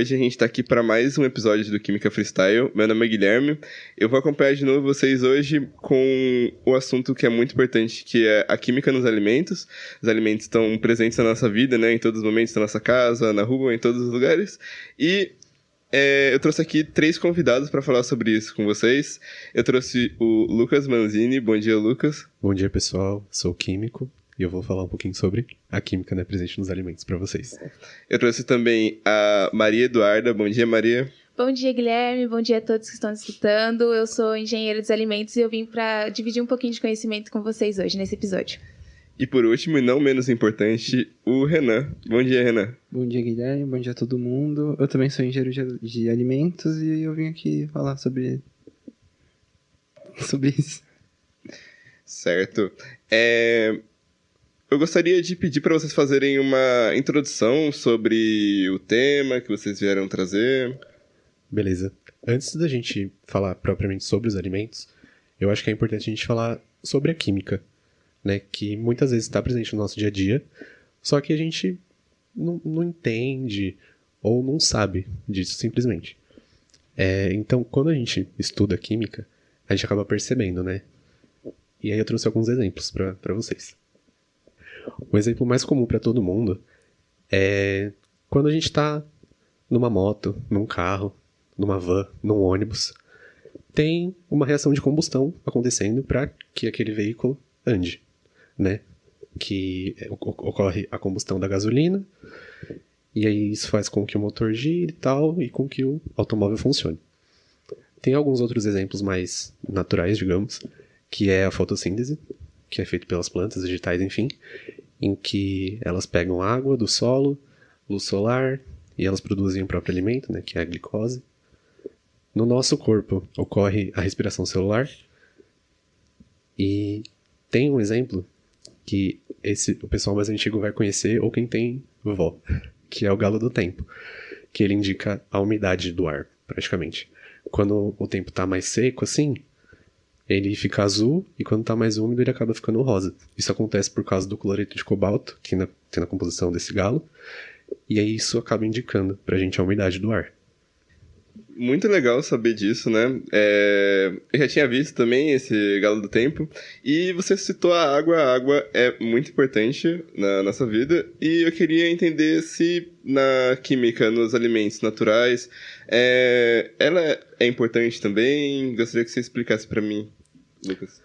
Hoje a gente tá aqui para mais um episódio do Química Freestyle. Meu nome é Guilherme. Eu vou acompanhar de novo vocês hoje com o assunto que é muito importante, que é a química nos alimentos. Os alimentos estão presentes na nossa vida, né? Em todos os momentos, na nossa casa, na rua, em todos os lugares. E eu trouxe aqui 3 convidados para falar sobre isso com vocês. Eu trouxe o Lucas Manzini. Bom dia, Lucas. Bom dia, pessoal. Sou químico e eu vou falar um pouquinho sobre a química, né, presente nos alimentos para vocês. Eu trouxe também a Maria Eduarda. Bom dia, Maria. Bom dia, Guilherme. Bom dia a todos que estão escutando. Eu sou engenheira dos alimentos e eu vim para dividir um pouquinho de conhecimento com vocês hoje nesse episódio. E por último, e não menos importante, o Renan. Bom dia, Renan. Bom dia, Guilherme. Bom dia a todo mundo. Eu também sou engenheiro de alimentos e eu vim aqui falar sobre isso. Certo. Eu gostaria de pedir para vocês fazerem uma introdução sobre o tema que vocês vieram trazer. Beleza. Antes da gente falar propriamente sobre os alimentos, eu acho que é importante a gente falar sobre a química, né, que muitas vezes está presente no nosso dia a dia, só que a gente não entende ou não sabe disso simplesmente. Então, quando a gente estuda química, a gente acaba percebendo, né? E aí eu trouxe alguns exemplos para vocês. O exemplo mais comum para todo mundo é quando a gente está numa moto, num carro, numa van, num ônibus, tem uma reação de combustão acontecendo para que aquele veículo ande, né? Que ocorre a combustão da gasolina, e aí isso faz com que o motor gire e tal, e com que o automóvel funcione. Tem alguns outros exemplos mais naturais, digamos, que é a fotossíntese, que é feito pelas plantas, vegetais, enfim, em que elas pegam água do solo, luz solar, e elas produzem o próprio alimento, né, que é a glicose. No nosso corpo ocorre a respiração celular, e tem um exemplo que o pessoal mais antigo vai conhecer, ou quem tem vó, que é o galo do tempo, que ele indica a umidade do ar, praticamente. Quando o tempo está mais seco, assim, ele fica azul, e quando está mais úmido ele acaba ficando rosa. Isso acontece por causa do cloreto de cobalto, que tem na composição desse galo, e aí isso acaba indicando pra gente a umidade do ar. Muito legal saber disso, né? Eu já tinha visto também esse galo do tempo, e você citou a água. A água é muito importante na nossa vida, e eu queria entender se na química, nos alimentos naturais, ela é importante também. Gostaria que você explicasse para mim, Lucas.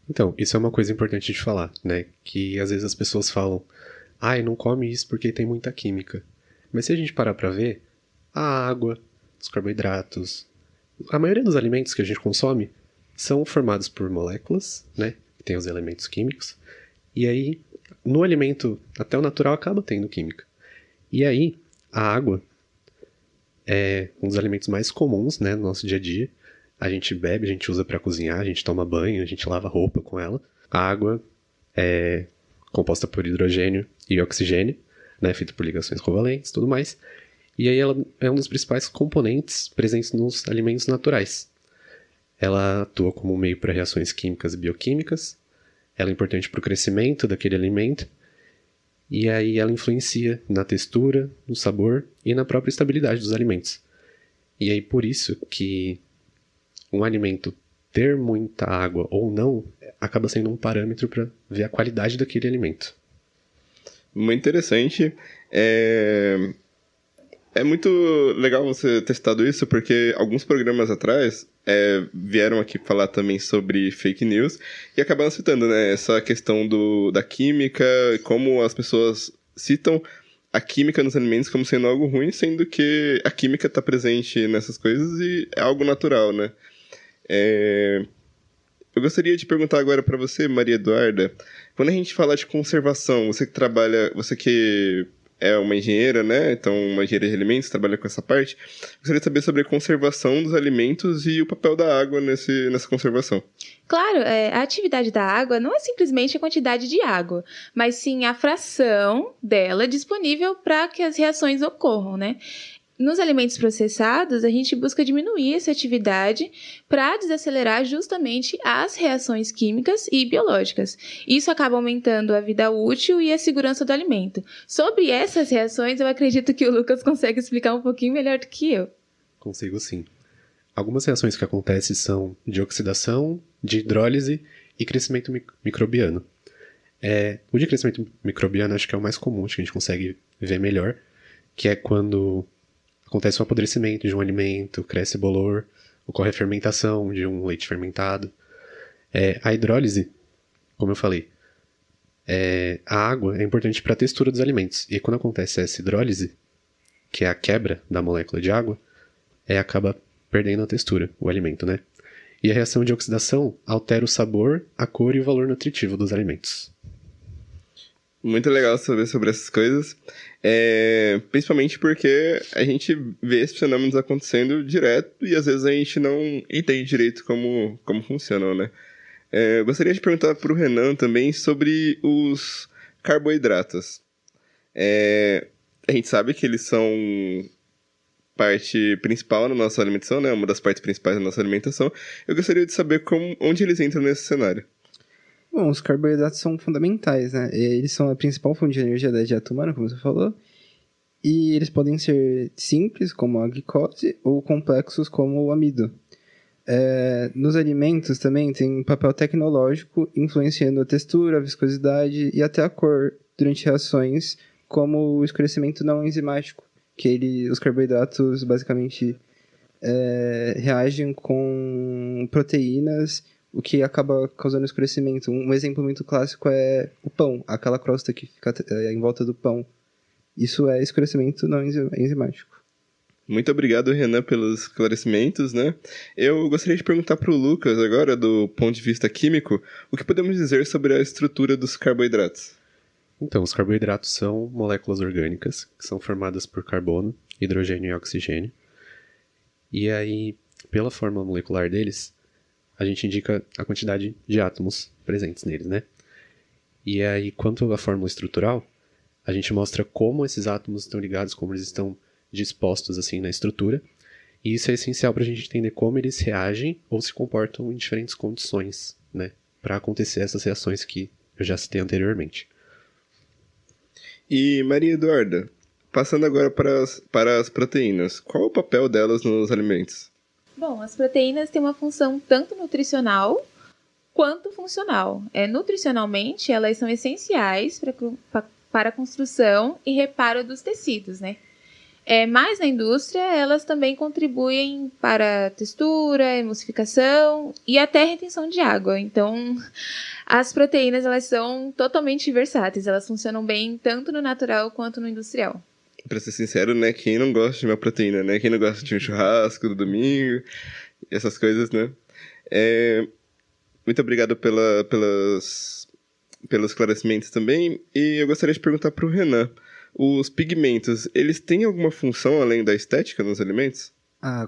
Então, isso é uma coisa importante de falar, né? Que às vezes as pessoas falam, não come isso porque tem muita química. Mas se a gente parar pra ver, a água, os carboidratos, a maioria dos alimentos que a gente consome são formados por moléculas, né? Que tem os elementos químicos. E aí, no alimento, até o natural acaba tendo química. E aí, a água é um dos alimentos mais comuns, né, no nosso dia a dia. A gente bebe, a gente usa para cozinhar, a gente toma banho, a gente lava roupa com ela. A água é composta por hidrogênio e oxigênio, né, feita por ligações covalentes e tudo mais. E aí ela é um dos principais componentes presentes nos alimentos naturais. Ela atua como meio para reações químicas e bioquímicas. Ela é importante para o crescimento daquele alimento. E aí ela influencia na textura, no sabor e na própria estabilidade dos alimentos. E aí por isso que um alimento ter muita água ou não acaba sendo um parâmetro para ver a qualidade daquele alimento. Muito interessante. É muito legal você ter citado isso, porque alguns programas atrás vieram aqui falar também sobre fake news e acabaram citando, né, essa questão da química, como as pessoas citam a química nos alimentos como sendo algo ruim, sendo que a química está presente nessas coisas e é algo natural, né? Eu gostaria de perguntar agora para você, Maria Eduarda, quando a gente fala de conservação, você que é uma engenheira, né? Então, uma engenheira de alimentos, trabalha com essa parte. Gostaria de saber sobre a conservação dos alimentos e o papel da água nessa conservação. Claro, a atividade da água não é simplesmente a quantidade de água, mas sim a fração dela disponível para que as reações ocorram, né? Nos alimentos processados, a gente busca diminuir essa atividade para desacelerar justamente as reações químicas e biológicas. Isso acaba aumentando a vida útil e a segurança do alimento. Sobre essas reações, eu acredito que o Lucas consegue explicar um pouquinho melhor do que eu. Consigo sim. Algumas reações que acontecem são de oxidação, de hidrólise e crescimento microbiano. O de crescimento microbiano acho que é o mais comum, acho que a gente consegue ver melhor, que é quando acontece o apodrecimento de um alimento, cresce bolor, ocorre a fermentação de um leite fermentado. A hidrólise, como eu falei, a água é importante para a textura dos alimentos. E quando acontece essa hidrólise, que é a quebra da molécula de água, acaba perdendo a textura, o alimento, né? E a reação de oxidação altera o sabor, a cor e o valor nutritivo dos alimentos. Muito legal saber sobre essas coisas, principalmente porque a gente vê esses fenômenos acontecendo direto e às vezes a gente não entende direito como funcionam, né? Eu gostaria de perguntar para o Renan também sobre os carboidratos. A gente sabe que eles são parte principal na nossa alimentação, né? Uma das partes principais da nossa alimentação. Eu gostaria de saber onde eles entram nesse cenário. Bom, os carboidratos são fundamentais, né? Eles são a principal fonte de energia da dieta humana, como você falou. E eles podem ser simples, como a glicose, ou complexos, como o amido. Nos alimentos também tem um papel tecnológico, influenciando a textura, a viscosidade e até a cor durante reações, como o escurecimento não enzimático, que os carboidratos basicamente reagem com proteínas, o que acaba causando escurecimento. Um exemplo muito clássico é o pão, aquela crosta que fica em volta do pão. Isso é escurecimento não enzimático. Muito obrigado, Renan, pelos esclarecimentos, né? Eu gostaria de perguntar para o Lucas agora, do ponto de vista químico, o que podemos dizer sobre a estrutura dos carboidratos? Então, os carboidratos são moléculas orgânicas que são formadas por carbono, hidrogênio e oxigênio. E aí, pela forma molecular deles, a gente indica a quantidade de átomos presentes neles, né? E aí, quanto à fórmula estrutural, a gente mostra como esses átomos estão ligados, como eles estão dispostos assim na estrutura. E isso é essencial para a gente entender como eles reagem ou se comportam em diferentes condições, né? Para acontecer essas reações que eu já citei anteriormente. E Maria Eduarda, passando agora para as proteínas, qual o papel delas nos alimentos? Bom, as proteínas têm uma função tanto nutricional quanto funcional. Nutricionalmente, elas são essenciais para a construção e reparo dos tecidos, né? Mas na indústria, elas também contribuem para a textura, emulsificação e até retenção de água. Então, as proteínas, elas são totalmente versáteis. Elas funcionam bem tanto no natural quanto no industrial. Pra ser sincero, né? Quem não gosta de uma proteína, né? Quem não gosta de um churrasco no domingo, essas coisas, né? Muito obrigado pelos esclarecimentos também. E eu gostaria de perguntar pro Renan. Os pigmentos, eles têm alguma função além da estética nos alimentos?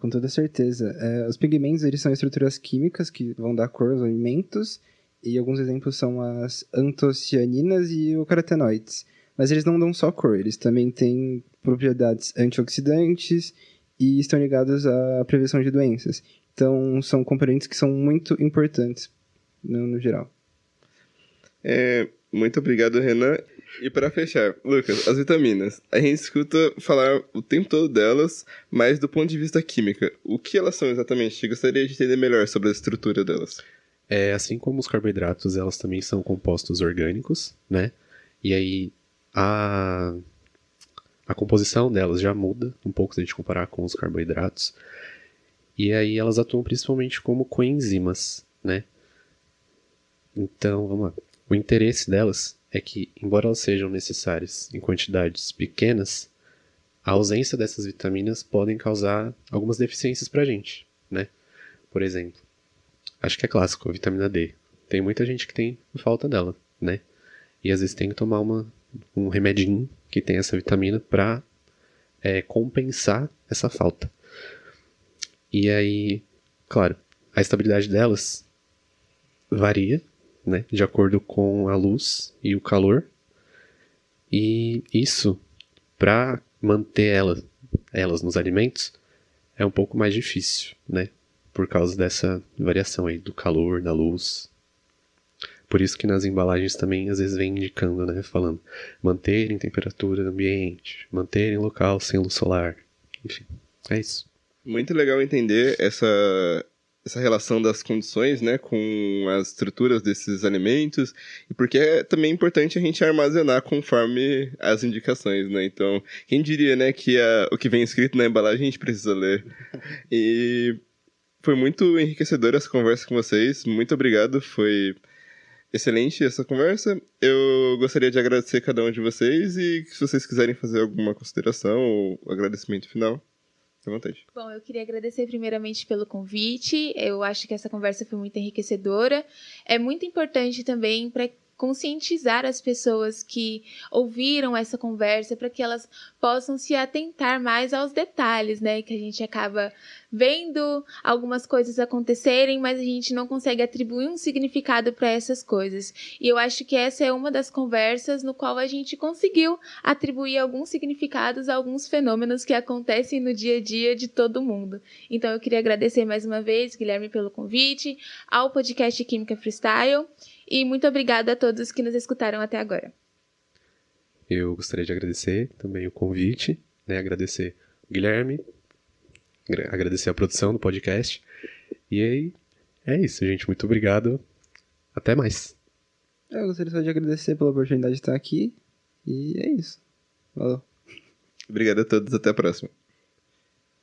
Com toda certeza. Os pigmentos, eles são estruturas químicas que vão dar cor aos alimentos, e alguns exemplos são as antocianinas e os carotenoides. Mas eles não dão só cor, eles também têm propriedades antioxidantes e estão ligados à prevenção de doenças. Então, são componentes que são muito importantes no geral. Muito obrigado, Renan. E para fechar, Lucas, as vitaminas. A gente escuta falar o tempo todo delas, mas do ponto de vista química, o que elas são exatamente? Eu gostaria de entender melhor sobre a estrutura delas. Assim como os carboidratos, elas também são compostos orgânicos, né? E aí a composição delas já muda um pouco se a gente comparar com os carboidratos. E aí elas atuam principalmente como coenzimas, né? Então, vamos lá. O interesse delas é que, embora elas sejam necessárias em quantidades pequenas, a ausência dessas vitaminas podem causar algumas deficiências pra gente, né? Por exemplo, acho que é clássico, a vitamina D. Tem muita gente que tem falta dela, né? E às vezes tem que tomar um remedinho que tem essa vitamina pra compensar essa falta. E aí, claro, a estabilidade delas varia, né, de acordo com a luz e o calor. E isso, para manter ela elas nos alimentos, é um pouco mais difícil, né? Por causa dessa variação aí do calor, da luz. Por isso que nas embalagens também às vezes vem indicando, né? Falando manterem temperatura ambiente, manterem local sem luz solar. Enfim, é isso. Muito legal entender essa relação das condições, né, com as estruturas desses alimentos, e porque é também importante a gente armazenar conforme as indicações, né? Então, quem diria, né, que o que vem escrito na embalagem a gente precisa ler. E foi muito enriquecedora essa conversa com vocês. Muito obrigado, foi excelente essa conversa. Eu gostaria de agradecer cada um de vocês e se vocês quiserem fazer alguma consideração ou agradecimento final, fique à vontade. Bom, eu queria agradecer primeiramente pelo convite. Eu acho que essa conversa foi muito enriquecedora. É muito importante também para conscientizar as pessoas que ouviram essa conversa para que elas possam se atentar mais aos detalhes, né? Que a gente acaba vendo algumas coisas acontecerem, mas a gente não consegue atribuir um significado para essas coisas. E eu acho que essa é uma das conversas no qual a gente conseguiu atribuir alguns significados a alguns fenômenos que acontecem no dia a dia de todo mundo. Então eu queria agradecer mais uma vez, Guilherme, pelo convite, ao podcast Química Freestyle. E muito obrigada a todos que nos escutaram até agora. Eu gostaria de agradecer também o convite, né? Agradecer o Guilherme, agradecer a produção do podcast. E aí, é isso, gente. Muito obrigado. Até mais. Eu gostaria só de agradecer pela oportunidade de estar aqui. E é isso. Falou. Obrigado a todos, até a próxima.